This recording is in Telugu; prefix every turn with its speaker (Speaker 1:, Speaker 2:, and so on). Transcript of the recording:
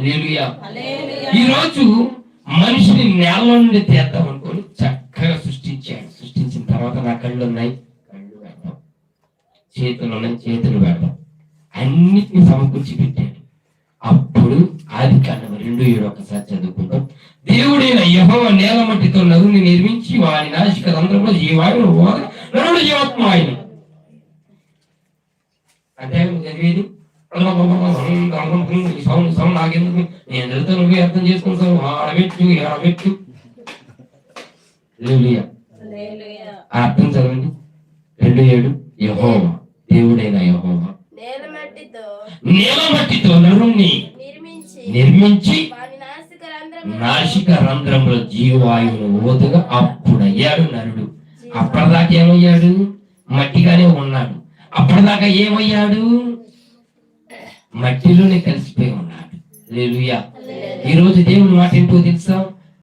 Speaker 1: ఈ రోజు మనిషిని నేల నుండి తీద్దాం అనుకొని చక్కగా సృష్టించాడు. సృష్టించిన తర్వాత నా కళ్ళు ఉన్నాయి, కళ్ళు పెడదాం, చేతులు ఉన్నాయి, చేతులు పెడదాం, అన్నిటిని సమకూర్చి పెట్టాడు. అప్పుడు ఆదికాండం 2:7 ఒకసారి చదువుకుంటాం. దేవుడైన యెహోవా నేల మట్టితో నరుని నిర్మించి వారి నాసిక రంధ్రంలో జీవాయువును ఊదగా నరుడు జీవాత్మ ఆయన. అంటే చదివేది సౌండ్ నాకెందుకు, నేను చదువుతా, నువ్వే అర్థం చేసుకుంటావు, ఆడబెట్టు. అర్థం చదవండి. 2:7 యెహోవా దేవుడైన యెహోవా నేల మట్టితో నరుణ్ణి నిర్మించి నాసిక రంధ్రంలో జీవాయువును ఊదగా అప్పుడు అయ్యాడు నరుడు. అప్పటిదాకా ఏమయ్యాడు? మట్టిగానే ఉన్నాడు. అప్పటిదాకా ఏమయ్యాడు? మట్టిలోనే కలిసిపోయి ఉన్నాడు. హల్లెలూయా. ఈ రోజు దేవుని మాట ఏంటో తెలుసా?